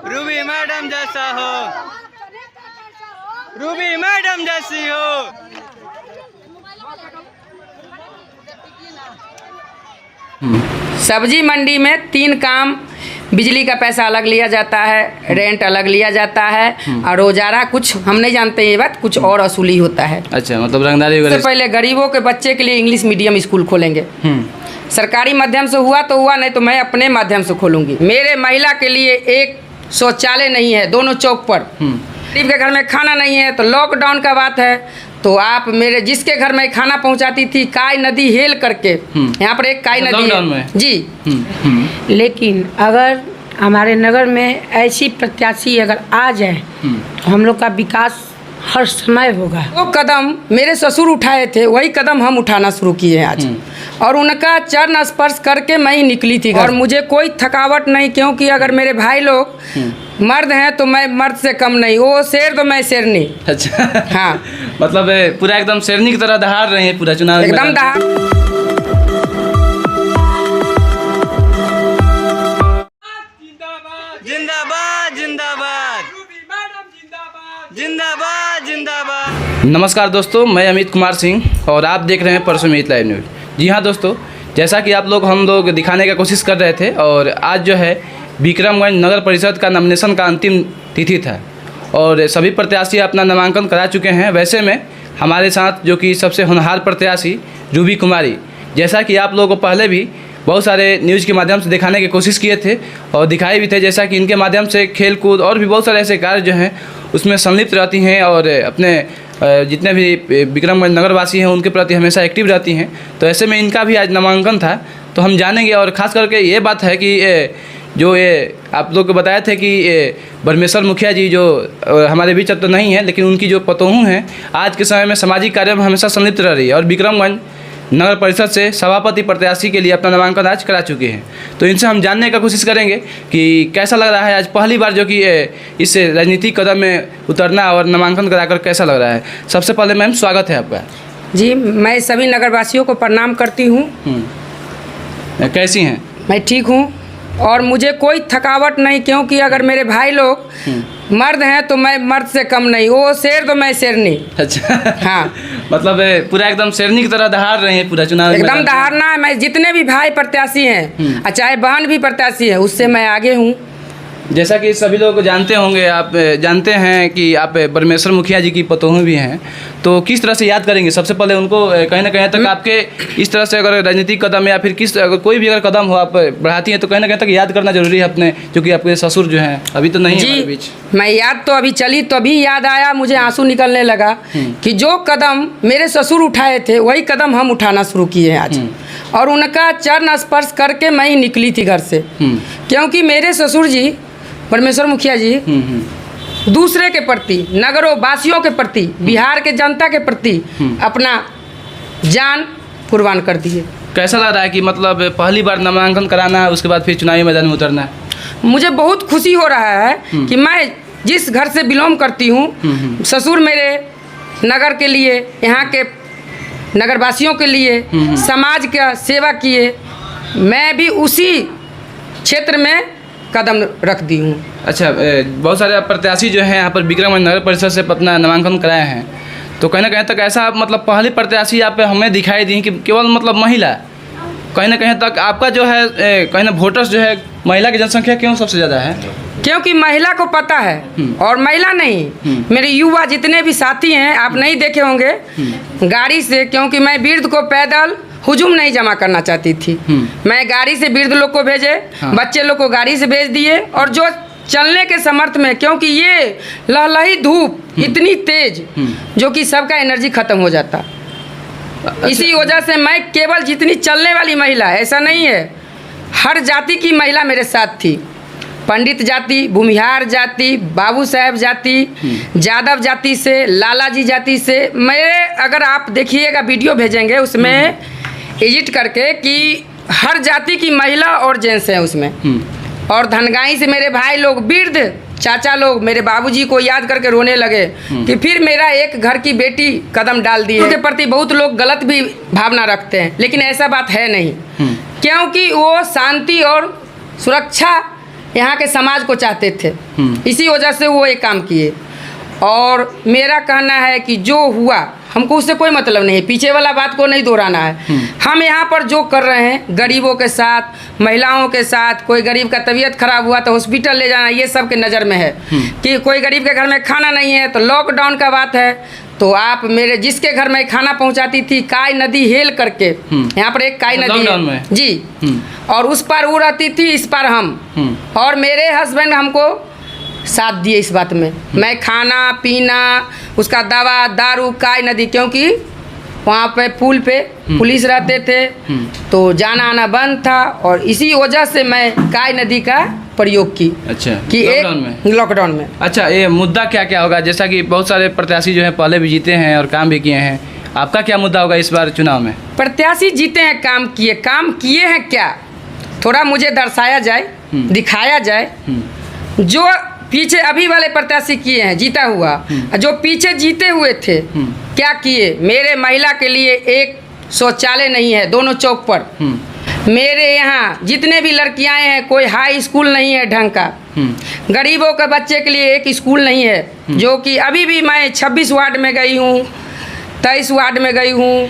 Ruby madam जैसा हो, Ruby madam जैसी हो। सब्जी मंडी में 3 काम, बिजली का पैसा अलग लिया जाता है, रेंट अलग लिया जाता है और रोजाना कुछ हम नहीं जानते ये बात, कुछ और वसूली होता है। अच्छा, मतलब रंगदारी वगैरह। सबसे पहले गरीबों के बच्चे के लिए इंग्लिश मीडियम स्कूल खोलेंगे। सरकारी माध्यम से हुआ तो हुआ, नहीं तो मैं अपने माध्यम से खोलूंगी। मेरे महिला के लिए एक शौचालय नहीं है दोनों चौक पर। गरीब के घर में खाना नहीं है तो लॉकडाउन का बात है तो आप मेरे जिसके घर में खाना पहुंचाती थी काई नदी हेल करके, यहाँ पर एक काई नदी है जी। लेकिन अगर हमारे नगर में ऐसी प्रत्याशी अगर आ जाए तो हम लोग का विकास हर समय होगा। वो कदम मेरे ससुर उठाए थे वही कदम हम उठाना शुरू किए हैं आज, और उनका चरण स्पर्श करके मैं ही निकली थी और मुझे कोई थकावट नहीं, क्योंकि अगर मेरे भाई लोग मर्द हैं तो मैं मर्द से कम नहीं, वो शेर तो मैं शेरनी। अच्छा हाँ मतलब पूरा एकदम शेरनी की तरह दहाड़ रहे हैं पूरा चुनाव एकदम दहाड़। जिंदाबाद जिंदाबाद जिंदाबाद जिंदाबाद। नमस्कार दोस्तों, मैं अमित कुमार सिंह और आप देख रहे हैं परसों मीत लाइव न्यूज़। जी हाँ दोस्तों, जैसा कि हम लोग दिखाने की कोशिश कर रहे थे और आज जो है विक्रमगंज नगर परिषद का नॉमिनेशन का अंतिम तिथि था और सभी प्रत्याशी अपना नामांकन करा चुके हैं। वैसे में हमारे साथ जो कि सबसे होनहार प्रत्याशी रूबी कुमारी, जैसा कि आप लोगों को पहले भी बहुत सारे न्यूज़ के माध्यम से दिखाने की कोशिश किए थे और दिखाए भी थे, जैसा कि इनके माध्यम से खेल कूद और भी बहुत सारे ऐसे कार्य जो हैं उसमें संलिप्त रहती हैं और अपने जितने भी विक्रमगंज नगरवासी हैं उनके प्रति हमेशा एक्टिव रहती हैं। तो ऐसे में इनका भी आज नामांकन था तो हम जानेंगे। और ख़ास करके ये बात है कि जो ये आप लोग को बताए थे कि ब्रह्मेश्वर मुखिया जी जो हमारे बीच अब तो नहीं है, लेकिन उनकी जो पतोहू हैं आज के समय में सामाजिक कार्य में हमेशा संलिप्त रह रही है और विक्रमगंज नगर परिषद से सभापति प्रत्याशी के लिए अपना नामांकन आज करा चुके हैं। तो इनसे हम जानने का कोशिश करेंगे कि कैसा लग रहा है आज पहली बार जो कि इस राजनीतिक कदम में उतरना और नामांकन कराकर कैसा लग रहा है। सबसे पहले मैम स्वागत है आपका। जी, मैं सभी नगरवासियों को प्रणाम करती हूँ। कैसी हैं? मैं ठीक हूँ और मुझे कोई थकावट नहीं, क्योंकि अगर मेरे भाई लोग मर्द हैं तो मैं मर्द से कम नहीं, वो शेर तो मैं शेरनी। अच्छा हाँ मतलब पूरा एकदम शेरनी की तरह दहाड़ रहे हैं पूरा चुनाव एकदम दहाड़ना है। मैं जितने भी भाई प्रत्याशी हैं चाहे बहन भी प्रत्याशी है उससे मैं आगे हूँ। जैसा कि सभी लोग जानते होंगे, आप जानते हैं कि आप ब्रह्मेश्वर मुखिया जी की पतोहू भी हैं, तो किस तरह से याद करेंगे? सबसे पहले उनको कहीं ना कहीं तक आपके इस तरह से अगर राजनीतिक कदम या फिर अगर कोई भी अगर कदम हो आप बढ़ाती हैं तो कहीं ना कहीं तक याद करना जरूरी है अपने, क्योंकि आपके ससुर जो हैं अभी तो नहीं है बीच। मैं याद तो अभी चली तो अभी याद आया, मुझे आंसू निकलने लगा कि जो कदम मेरे ससुर उठाए थे वही कदम हम उठाना शुरू किए हैं आज, और उनका चरण स्पर्श करके मैं ही निकली थी घर से, क्योंकि मेरे ससुर जी ब्रह्मेश्वर मुखिया जी दूसरे के प्रति, नगरों वासियों के प्रति, बिहार के जनता के प्रति अपना जान कुर्बान कर दिए। कैसा लग रहा है कि मतलब पहली बार नामांकन कराना है उसके बाद फिर चुनावी मैदान में उतरना है? मुझे बहुत खुशी हो रहा है कि मैं जिस घर से बिलोंग करती हूँ, ससुर मेरे नगर के लिए, यहाँ के नगरवासियों के लिए समाज का सेवा किए, मैं भी उसी क्षेत्र में कदम रख दी हूँ। अच्छा, बहुत सारे प्रत्याशी जो हैं यहाँ पर विक्रमगंज नगर परिषद से अपना नामांकन कराए हैं, तो कहीं ना कहीं तक ऐसा मतलब पहली प्रत्याशी आप हमें दिखाई दी कि केवल मतलब महिला, कहीं ना कहीं तक आपका जो है कहीं ना वोटर्स जो है महिला की जनसंख्या क्यों सबसे ज़्यादा है? क्योंकि महिला को पता है, और महिला नहीं मेरे युवा जितने भी साथी हैं आप नहीं देखे होंगे गाड़ी से, क्योंकि मैं वृद्ध को पैदल हुजूम नहीं जमा करना चाहती थी, मैं गाड़ी से वृद्ध लोग को भेजे, बच्चे लोग को गाड़ी से भेज दिए, और जो चलने के समर्थ में, क्योंकि ये लहलही धूप इतनी तेज जो कि सबका एनर्जी खत्म हो जाता। इसी वजह से मैं केवल जितनी चलने वाली महिला, ऐसा नहीं है, हर जाति की महिला मेरे साथ थी। पंडित जाति, भूमिहार जाति, बाबू साहेब जाति, यादव जाति से, लालाजी जाति से, मैं अगर आप देखिएगा वीडियो भेजेंगे उसमें एडिट करके कि हर जाति की महिला और जेंट्स हैं उसमें। और धनगाई से मेरे भाई लोग, वृद्ध चाचा लोग मेरे बाबूजी को याद करके रोने लगे कि फिर मेरा एक घर की बेटी कदम डाल दी है। उनके प्रति बहुत लोग गलत भी भावना रखते हैं, लेकिन ऐसा बात है नहीं, क्योंकि वो शांति और सुरक्षा यहाँ के समाज को चाहते थे, इसी वजह से वो ये काम किए। और मेरा कहना है कि जो हुआ हमको उससे कोई मतलब नहीं है, पीछे वाला बात को नहीं दोहराना है। हम यहाँ पर जो कर रहे हैं गरीबों के साथ, महिलाओं के साथ, कोई गरीब का तबीयत खराब हुआ तो हॉस्पिटल ले जाना, ये सब के नज़र में है। कि कोई गरीब के घर में खाना नहीं है तो लॉकडाउन का बात है, तो आप मेरे जिसके घर में खाना पहुंचाती थी काई नदी हेल करके, यहाँ पर एक काई नदी है जी, और उस पार वो रहती थी, इस पार हम, और मेरे हस्बैंड हमको साथ दिए इस बात में। मैं खाना पीना, उसका दवा दारू काई नदी, क्योंकि वहाँ पे पुल पे पुलिस रहते थे तो जाना आना बंद था, और इसी वजह से मैं काई नदी का प्रयोग की। अच्छा, कि एक लॉकडाउन में। अच्छा, ये मुद्दा क्या क्या होगा? जैसा कि बहुत सारे प्रत्याशी जो है पहले भी जीते हैं और काम भी किए हैं, आपका क्या मुद्दा होगा इस बार चुनाव में? प्रत्याशी जीते हैं, काम किए हैं क्या, थोड़ा मुझे दर्शाया जाए, दिखाया जाए। जो पीछे अभी वाले प्रत्याशी किए हैं जीता हुआ, जो पीछे जीते हुए थे क्या किए? मेरे महिला के लिए एक शौचालय नहीं है दोनों चौक पर। मेरे यहाँ जितने भी लड़कियां हैं कोई हाई स्कूल नहीं है ढंग का। गरीबों के बच्चे के लिए एक स्कूल नहीं है, जो कि अभी भी मैं 26 वार्ड में गई हूँ, 23 वार्ड में गई हूँ,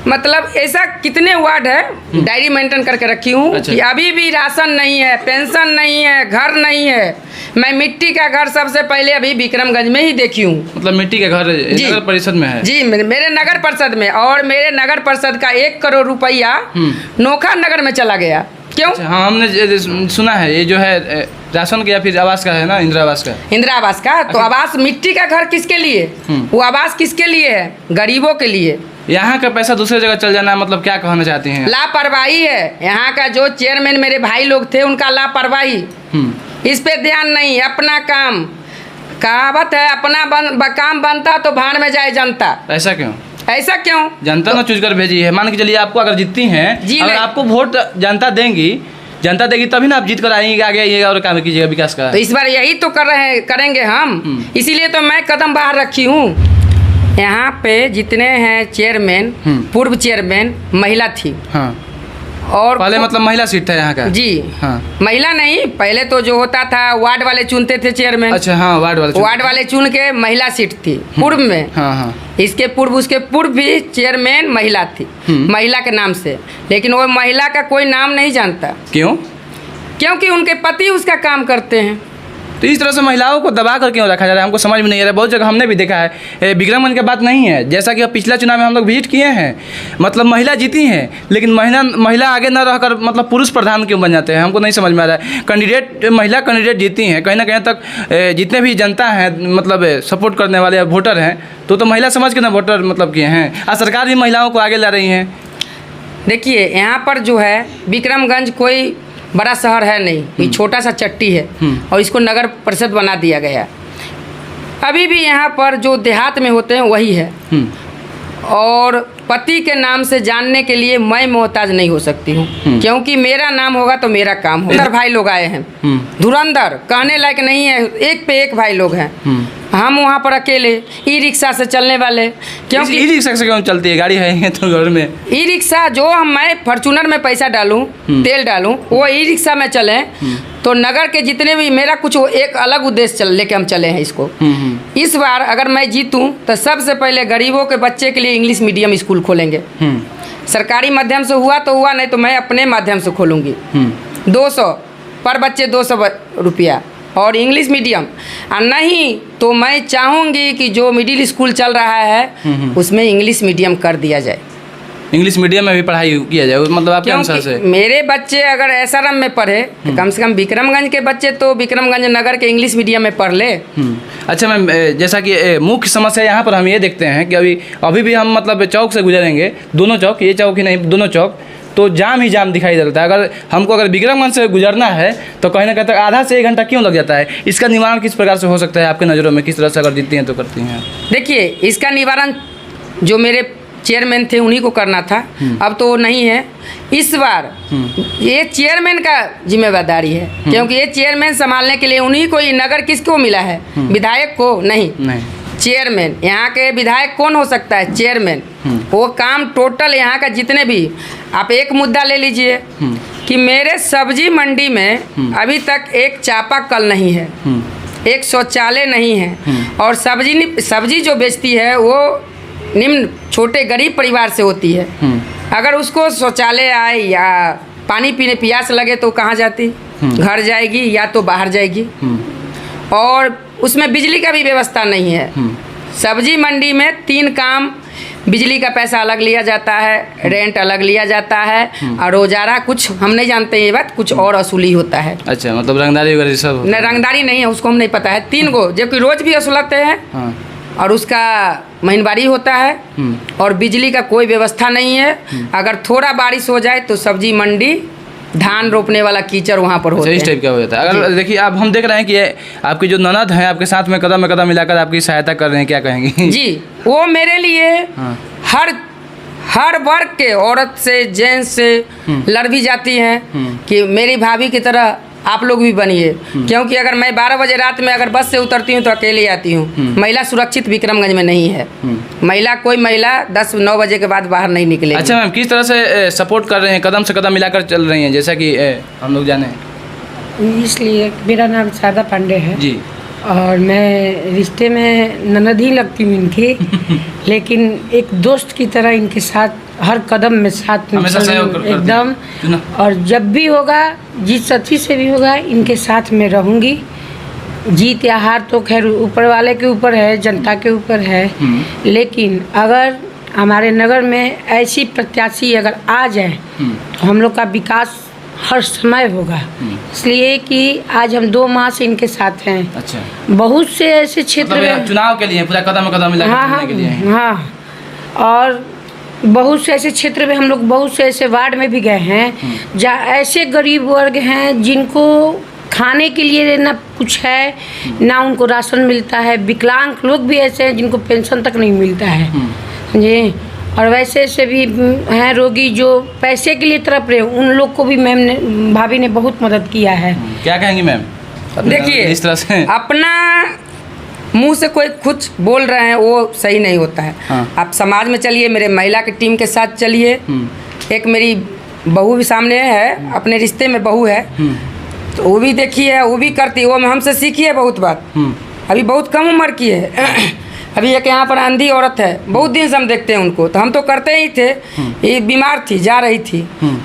मतलब ऐसा कितने वार्ड है डायरी मेंटेन करके रखी हूँ। अच्छा। कि अभी भी राशन नहीं है, पेंशन नहीं है, घर नहीं है। मैं मिट्टी का घर सबसे पहले अभी विक्रमगंज में ही देखी हूँ। मतलब मिट्टी का घर नगर परिषद में है? जी, मेरे नगर परिषद में, और मेरे नगर परिषद का 1 करोड़ रुपया नोखा नगर में चला गया। क्यों? अच्छा, हाँ, हमने सुना है ये जो है राशन का या फिर आवास का है ना, इंदिरा आवास का। इंदिरा आवास का तो आवास, मिट्टी का घर किसके लिए? वो आवास किसके लिए है? गरीबों के लिए। यहाँ का पैसा दूसरे जगह चल जाना, मतलब क्या कहना चाहती हैं? लापरवाही है। यहाँ का जो चेयरमैन मेरे भाई लोग थे उनका लापरवाही, इस पे ध्यान नहीं। अपना काम, कहावत है अपना काम बनता तो भाड़ में जाए जनता। ऐसा क्यों? ऐसा क्यों? जनता ने चूज कर भेजी है। मान के चलिए आपको अगर जीतती हैं, अगर आपको वोट जनता देगी तभी ना आप जीत कर आएंगे, आगे आइएगा और काम कीजिएगा विकास का। तो इस बार यही तो करेंगे हम, इसीलिए तो मैं कदम बाहर रखी हूँ। यहाँ पे जितने हैं चेयरमैन, पूर्व चेयरमैन महिला थी। हाँ। और पहले मतलब महिला सीट था यहाँ का? जी हाँ। महिला नहीं, पहले तो जो होता था वार्ड वाले चुनते थे चेयरमैन। अच्छा, हाँ, वार्ड वाले चुन के महिला सीट थी पूर्व में। हाँ, हाँ। इसके पूर्व, उसके पूर्व भी चेयरमैन महिला थी, महिला के नाम से, लेकिन वो महिला का कोई नाम नहीं जानता। क्यों? क्योंकि उनके पति उसका काम करते हैं। तो इस तरह से महिलाओं को दबा कर क्यों रखा जा रहा है, हमको समझ में नहीं आ रहा है। बहुत जगह हमने भी देखा है, विक्रमगंज की बात नहीं है, जैसा कि पिछला चुनाव में हम लोग विजिट किए हैं, मतलब महिला जीती हैं, लेकिन महिला आगे न रहकर मतलब पुरुष प्रधान क्यों बन जाते हैं, हमको नहीं समझ में आ रहा है। महिला कैंडिडेट जीती हैं, कहीं ना कहीं तक जितने भी जनता है मतलब सपोर्ट करने वाले वोटर हैं तो महिला समझ के ना वोटर मतलब किए हैं, और सरकार भी महिलाओं को आगे ला रही हैं। देखिए यहाँ पर जो है विक्रमगंज कोई बड़ा शहर है नहीं, ये छोटा सा चट्टी है, और इसको नगर परिषद बना दिया गया। अभी भी यहाँ पर जो देहात में होते हैं वही है, और पति के नाम से जानने के लिए मैं मोहताज नहीं हो सकती हूँ, क्योंकि मेरा नाम होगा तो मेरा काम होगा। भाई लोग आए हैं, धुरंधर कहने लायक नहीं है, एक पे एक भाई लोग हैं। हम वहाँ पर अकेले ई रिक्शा से चलने वाले, क्योंकि ई रिक्शा से क्यों चलती है? गाड़ी है तो घर में। ई रिक्शा जो मैं फॉर्चूनर में पैसा डालूं, तेल डालूं, वो ई रिक्शा में चले तो नगर के जितने भी, मेरा कुछ एक अलग उद्देश्य लेके हम चले हैं इसको। इस बार अगर मैं जीतूं तो सबसे पहले गरीबों के बच्चे के लिए इंग्लिश मीडियम स्कूल खोलेंगे। सरकारी माध्यम से हुआ तो हुआ, नहीं तो मैं अपने माध्यम से खोलूँगी। 200 पर बच्चे, 200 रुपया, और इंग्लिश मीडियम। और नहीं तो मैं चाहूँगी कि जो मिडिल स्कूल चल रहा है उसमें इंग्लिश मीडियम कर दिया जाए। इंग्लिश मीडियम में भी पढ़ाई किया जाए, मतलब आपके अनुसार से? मेरे बच्चे अगर एसआरएम में पढ़े तो कम से कम विक्रमगंज के बच्चे तो विक्रमगंज नगर के इंग्लिश मीडियम में पढ़ ले। अच्छा मैम, जैसा कि मुख्य समस्या यहाँ पर हम ये देखते हैं कि अभी भी हम मतलब चौक से गुजरेंगे, दोनों चौक, ये चौक ही नहीं दोनों चौक, तो जाम ही जाम दिखाई देता है। अगर विक्रमगंज से गुजरना है तो कहीं ना कहीं तक आधा से 1 घंटा क्यों लग जाता है? इसका निवारण किस प्रकार से हो सकता है आपके नज़रों में? किस तरह से अगर जीतती हैं तो करती हैं? देखिए, इसका निवारण जो मेरे चेयरमैन थे उन्हीं को करना था, अब तो नहीं है। इस बार ये चेयरमैन का जिम्मेदारी है, क्योंकि ये चेयरमैन संभालने के लिए उन्हीं को, ये नगर किसको मिला है? विधायक को नहीं। चेयरमैन, यहाँ के विधायक कौन हो सकता है? चेयरमैन। वो काम टोटल यहाँ का जितने भी, आप एक मुद्दा ले लीजिए कि मेरे सब्जी मंडी में अभी तक एक चापाकल नहीं है, एक शौचालय नहीं है, और सब्जी जो बेचती है वो निम्न छोटे गरीब परिवार से होती है। अगर उसको शौचालय आए या पानी पीने प्यास लगे तो कहाँ जाती? घर जाएगी या तो बाहर जाएगी। और उसमें बिजली का भी व्यवस्था नहीं है। सब्जी मंडी में 3 काम, बिजली का पैसा अलग लिया जाता है, रेंट अलग लिया जाता है, और रोजाना कुछ हम नहीं जानते ये बात, कुछ और वसूली होता है। अच्छा, मतलब रंगदारी वगैरह सब? न, रंगदारी नहीं है, उसको हम नहीं पता है। 3 गो जबकि रोज भी वसूलते हैं। हाँ। और उसका महीनवारी होता है, और बिजली का कोई व्यवस्था नहीं है। अगर थोड़ा बारिश हो जाए तो सब्जी मंडी, धान रोपने वाला कीचड़ वहाँ पर होता है। इस टाइप का हो जाता है। अगर देखिए, आप हम देख रहे हैं कि ये आपकी जो ननद हैं आपके साथ में कदम में कदम मिलाकर आपकी सहायता कर रहे हैं, क्या कहेंगी? जी, वो मेरे लिए हर वर्ग के, औरत से जेंट्स से लड़ भी जाती हैं कि मेरी भाभी की तरह आप लोग भी बनिए। क्योंकि अगर मैं 12 बजे रात में अगर बस से उतरती हूँ तो अकेले आती हूँ। महिला सुरक्षित विक्रमगंज में नहीं है। कोई महिला 10-9 बजे के बाद बाहर नहीं निकलेगी। अच्छा मैम, किस तरह से सपोर्ट कर रहे हैं, कदम से कदम मिलाकर चल रही हैं, जैसा कि हम लोग जाने? इसलिए मेरा नाम शारदा पांडे है जी, और मैं रिश्ते में ननद ही लगती हूँ इनकी, लेकिन एक दोस्त की तरह इनके साथ हर कदम में साथ में हमेशा सहयोग करती हैं। एकदम। और जब भी होगा, जिस साथी से भी होगा, इनके साथ में रहूँगी। जीत या हार तो खैर ऊपर वाले के ऊपर है, जनता के ऊपर है, लेकिन अगर हमारे नगर में ऐसी प्रत्याशी अगर आ जाए तो हम लोग का विकास हर समय होगा। इसलिए कि आज हम 2 माह से इनके साथ हैं। अच्छा, बहुत से ऐसे क्षेत्र मतलब में चुनाव के लिए पूरा कदम में कदम मिलाकर चलने के लिए हैं। हाँ, और बहुत से ऐसे क्षेत्र में हम लोग बहुत से ऐसे वार्ड में भी गए हैं जहाँ ऐसे गरीब वर्ग हैं जिनको खाने के लिए ना कुछ है, ना उनको राशन मिलता है। विकलांग लोग भी ऐसे हैं जिनको पेंशन तक नहीं मिलता है जी। और वैसे ऐसे भी हैं रोगी जो पैसे के लिए तड़प रहे, उन लोग को भी भाभी ने बहुत मदद किया है। क्या कहेंगी मैम? देखिए, इस तरह से अपना मुंह से कोई कुछ बोल रहे हैं वो सही नहीं होता है। हाँ। आप समाज में चलिए, मेरे महिला की टीम के साथ चलिए। एक मेरी बहू भी सामने है, अपने रिश्ते में बहू है, तो वो भी देखिए, वो भी करती है, वो हमसे सीखी है बहुत बात। अभी बहुत कम उम्र की है। अभी एक यहाँ पर अंधी औरत है, बहुत दिन से हम देखते हैं उनको, तो हम तो करते ही थे। ये बीमार थी, जा रही थी,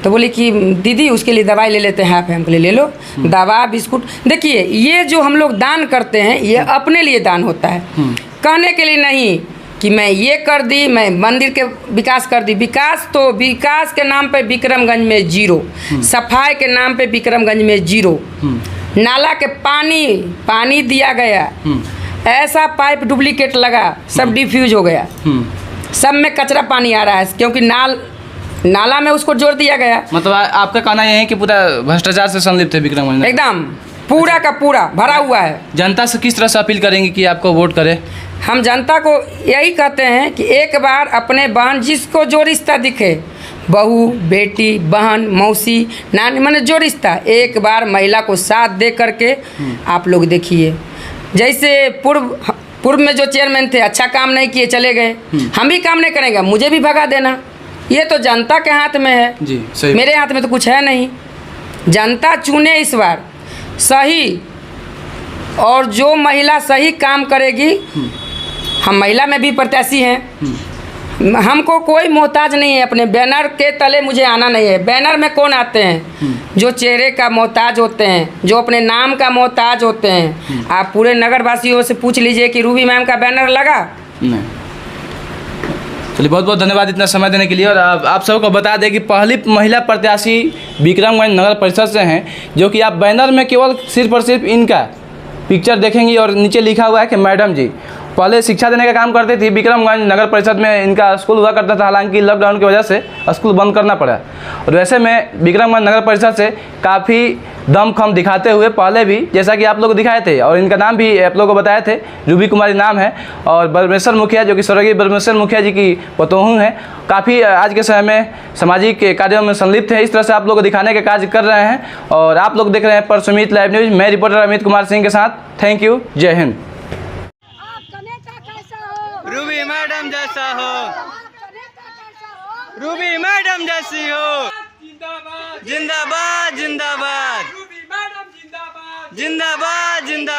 तो बोली कि दीदी उसके लिए दवाई ले लेते हैं आप। हमको ले लो दवा, बिस्कुट। देखिए, ये जो हम लोग दान करते हैं ये अपने लिए दान होता है, कहने के लिए नहीं कि मैं ये कर दी, मैं मंदिर के विकास कर दी। विकास के नाम पे विक्रमगंज में 0, सफाई के नाम पे विक्रमगंज में 0, नाला के पानी दिया गया, ऐसा पाइप डुप्लीकेट लगा, सब डिफ्यूज हो गया, सब में कचरा पानी आ रहा है क्योंकि नाला में उसको जोड़ दिया गया। मतलब आपका कहना यह है कि पूरा भ्रष्टाचार से संलिप्त है विक्रमगंज में? एकदम पूरा का पूरा भरा हुआ है। जनता से किस तरह से अपील करेंगे कि आपको वोट करे? हम जनता को यही कहते हैं कि एक बार अपने बहन, जिसको जो रिश्ता दिखे, बहू, बेटी, बहन, मौसी, नानी, माने जो रिश्ता, एक बार महिला को साथ दे करके आप लोग देखिए। जैसे पूर्व में जो चेयरमैन थे अच्छा काम नहीं किए, चले गए, हम भी काम नहीं करेंगे, मुझे भी भगा देना। ये तो जनता के हाथ में है जी, सही। मेरे हाथ में तो कुछ है नहीं। जनता चुने इस बार सही, और जो महिला सही काम करेगी, हम महिला में भी प्रत्याशी हैं, हमको कोई मोहताज नहीं है। अपने बैनर के तले मुझे आना नहीं है। बैनर में कौन आते हैं? जो चेहरे का मोहताज होते हैं, जो अपने नाम का मोहताज होते हैं। आप पूरे नगर वासियों से पूछ लीजिए कि रूबी मैम का बैनर लगा? नहीं। चलिए, बहुत बहुत धन्यवाद इतना समय देने के लिए। और आप सबको बता दें कि पहली महिला प्रत्याशी विक्रमगंज नगर परिषद से हैं, जो कि आप बैनर में केवल सिर्फ और सिर्फ इनका पिक्चर देखेंगी और नीचे लिखा हुआ है कि मैडम जी। पहले शिक्षा देने का काम करती थी विक्रमगंज नगर परिषद में, इनका स्कूल हुआ करता था, हालांकि लॉकडाउन की वजह से स्कूल बंद करना पड़ा। और वैसे में विक्रमगंज नगर परिषद से काफ़ी दमखम दिखाते हुए पहले भी, जैसा कि आप लोग दिखाए थे, और इनका नाम भी आप लोगों को बताए थे, रूबी कुमारी नाम है, और ब्रह्मेश्वर मुखिया, जो कि स्वर्गीय ब्रह्मेश्वर मुखिया जी की पतोहू हैं, काफ़ी आज के समय में सामाजिक कार्यों में संलिप्त है। इस तरह से आप लोग को दिखाने का कार्य कर रहे हैं। और आप लोग देख रहे हैं परसुमित लाइव न्यूज़। मैं रिपोर्टर अमित कुमार सिंह के साथ। Thank you. जय हिंद। जैसा हो, रूबी मैडम जैसी हो। जिंदाबाद जिंदाबाद जिंदाबाद जिंदाबाद जिंदाबाद।